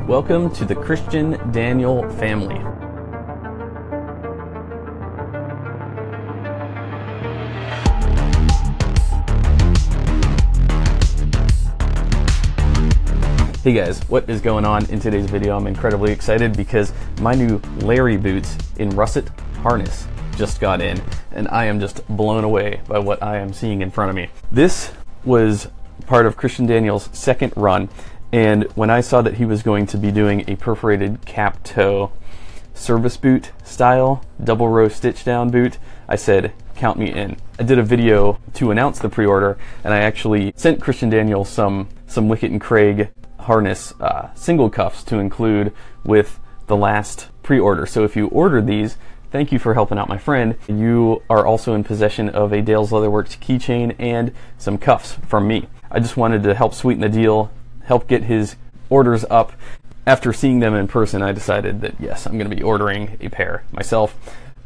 Welcome to the Christian Daniel family. Hey guys, what is going on in today's video? I'm incredibly excited because my new Larry boots in russet harness just got in, and I am just blown away by what I am seeing in front of me. This was part of Christian Daniel's second run, and when I saw that he was going to be doing a perforated cap toe service boot style double row stitch down boot, I said, count me in. I did a video to announce the pre-order, and I actually sent Christian Daniel some Wicket and Craig harness single cuffs to include with the last pre-order. So if you ordered these, thank you for helping out my friend. You are also in possession of a Dale's Leatherworks keychain and some cuffs from me. I just wanted to help sweeten the deal, help get his orders up. After seeing them in person, I decided that yes, I'm going to be ordering a pair myself,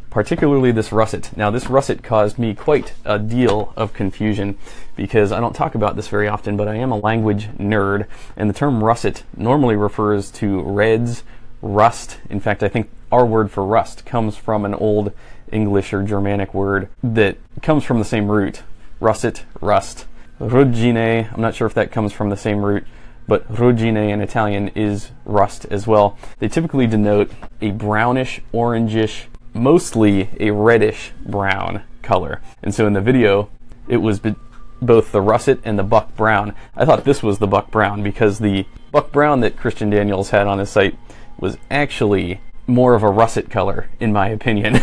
particularly this russet. Now this russet caused me quite a deal of confusion because I don't talk about this very often, but I am a language nerd, and the term russet normally refers to reds, rust. In fact, I think our word for rust comes from an old English or Germanic word that comes from the same root. Russet, rust. Ruggine, I'm not sure if that comes from the same root, but ruggine in Italian is rust as well. They typically denote a brownish, orangish, mostly a reddish brown color. And so in the video, it was both the russet and the buck brown. I thought this was the buck brown because the buck brown that Christian Daniels had on his site was actually more of a russet color, in my opinion.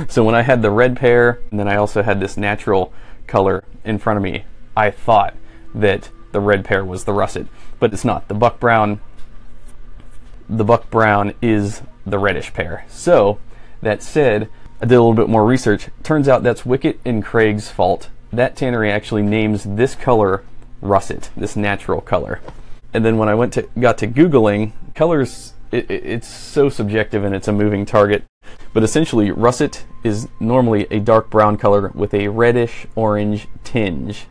So when I had the red pair, and then I also had this natural color in front of me, I thought that the red pair was the russet, but it's not. The buck brown is the reddish pair. So that said, I did a little bit more research. Turns out that's Wicket and Craig's fault. That tannery actually names this color russet, this natural color. And then when I got to Googling, colors, it's so subjective and it's a moving target. But essentially, russet is normally a dark brown color with a reddish orange tinge.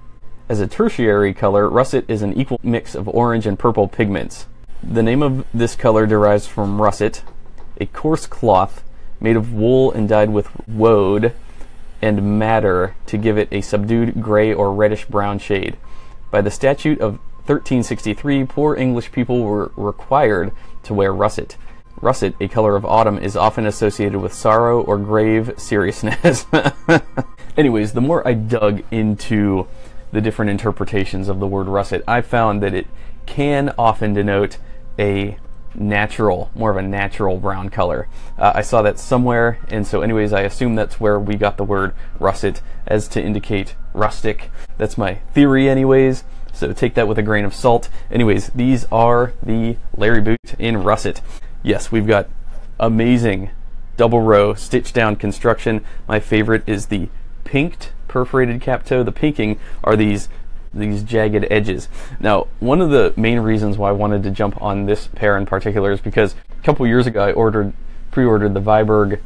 As a tertiary color, russet is an equal mix of orange and purple pigments. The name of this color derives from russet, a coarse cloth made of wool and dyed with woad and madder to give it a subdued gray or reddish brown shade. By the statute of 1363, poor English people were required to wear russet. Russet, a color of autumn, is often associated with sorrow or grave seriousness. Anyways, the more I dug into the different interpretations of the word russet, I found that it can often denote a more of a natural brown color. I saw that somewhere, and so anyways, I assume that's where we got the word russet, as to indicate rustic. That's my theory anyways, so take that with a grain of salt. Anyways, these are the Larry boots in russet. Yes, we've got amazing double row stitch down construction. My favorite is the pinked perforated cap toe. The pinking are these jagged edges. Now, one of the main reasons why I wanted to jump on this pair in particular is because a couple years ago I pre-ordered the Viberg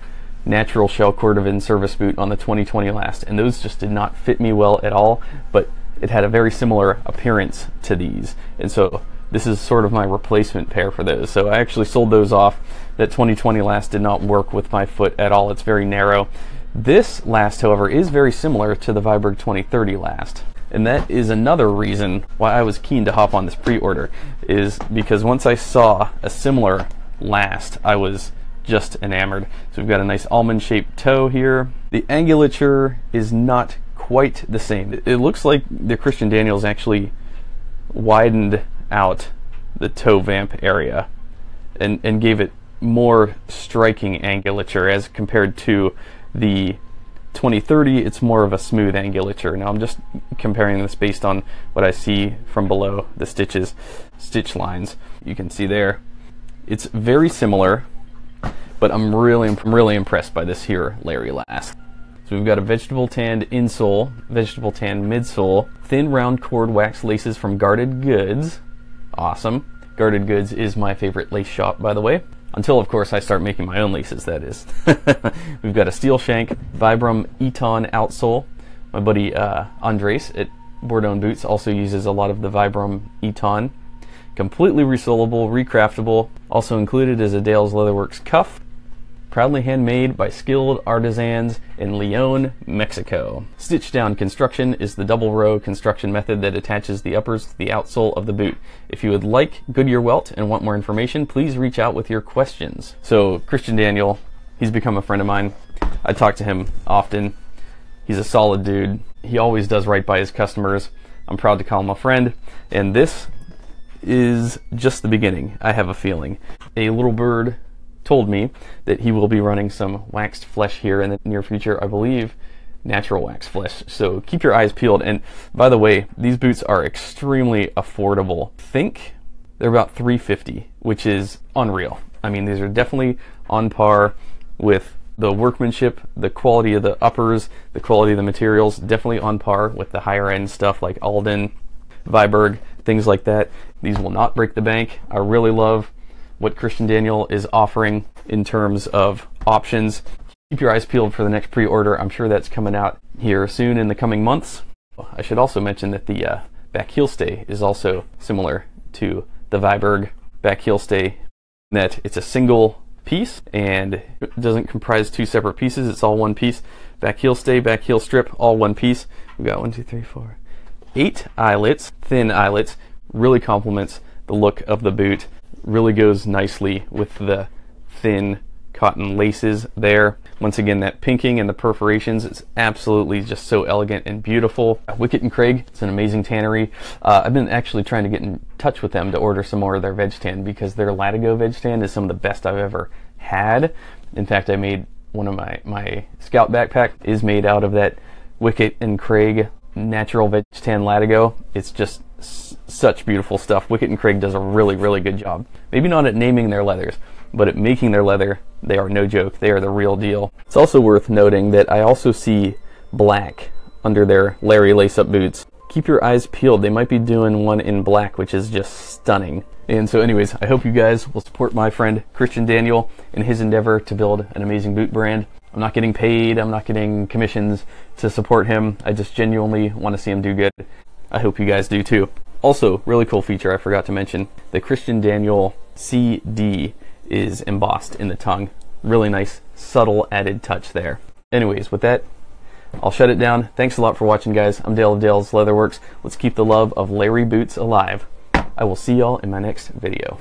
natural shell cordovan service boot on the 2020 last, and those just did not fit me well at all, but it had a very similar appearance to these, and so this is sort of my replacement pair for those. So I actually sold those off. That 2020 last did not work with my foot at all. It's very narrow. This last, however, is very similar to the Viberg 2030 last. And that is another reason why I was keen to hop on this pre-order, is because once I saw a similar last, I was just enamored. So we've got a nice almond-shaped toe here. The angulature is not quite the same. It looks like the Christian Daniels actually widened out the toe vamp area and gave it more striking angulature as compared to the 2030. It's more of a smooth angulature. Now I'm just comparing this based on what I see from below the stitch lines. You can see there it's very similar, but I'm really impressed by this here Larry last. So we've got a vegetable tanned insole, vegetable tanned midsole, thin round cord wax laces from Guarded Goods. Awesome. Guarded Goods is my favorite lace shop, by the way. Until, of course, I start making my own laces, that is. We've got a steel shank Vibram Eton outsole. My buddy Andres at Bordon Boots also uses a lot of the Vibram Eton. Completely resolable, recraftable. Also included is a Dale's Leatherworks cuff. Proudly handmade by skilled artisans in Leon, Mexico. Stitch down construction is the double row construction method that attaches the uppers to the outsole of the boot. If you would like Goodyear welt and want more information, please reach out with your questions. So Christian Daniel, he's become a friend of mine. I talk to him often. He's a solid dude. He always does right by his customers. I'm proud to call him a friend. And this is just the beginning, I have a feeling. A little bird told me that he will be running some waxed flesh here in the near future. I believe natural wax flesh. So keep your eyes peeled. And by the way, these boots are extremely affordable. I think they're about $350, which is unreal. I mean, these are definitely on par with the workmanship, the quality of the uppers, the quality of the materials, definitely on par with the higher end stuff like Alden, Viberg, things like that. These will not break the bank. I really love what Christian Daniel is offering in terms of options. Keep your eyes peeled for the next pre-order. I'm sure that's coming out here soon in the coming months. I should also mention that the back heel stay is also similar to the Viberg back heel stay, in that it's a single piece and it doesn't comprise two separate pieces. It's all one piece. Back heel stay, back heel strip, all one piece. We've got 1, 2, 3, 4, 8 eyelets, thin eyelets. Really complements the look of the boot. Really goes nicely with the thin cotton laces there. Once again, that pinking and the perforations, it's absolutely just so elegant and beautiful. Wicket and Craig, it's an amazing tannery. I've been actually trying to get in touch with them to order some more of their veg tan, because their Latigo veg tan is some of the best I've ever had. In fact, I made one of my Scout backpack is made out of that Wicket and Craig natural veg tan Latigo. It's just such beautiful stuff. Wicket and Craig does a really, really good job. Maybe not at naming their leathers, but at making their leather, they are no joke. They are the real deal. It's also worth noting that I also see black under their Larry lace-up boots. Keep your eyes peeled. They might be doing one in black, which is just stunning. And so anyways, I hope you guys will support my friend Christian Daniel in his endeavor to build an amazing boot brand. I'm not getting paid. I'm not getting commissions to support him. I just genuinely want to see him do good. I hope you guys do too. Also, really cool feature I forgot to mention, the Christian Daniel CD is embossed in the tongue. Really nice, subtle added touch there. Anyways, with that, I'll shut it down. Thanks a lot for watching, guys. I'm Dale of Dale's Leatherworks. Let's keep the love of Larry Boots alive. I will see y'all in my next video.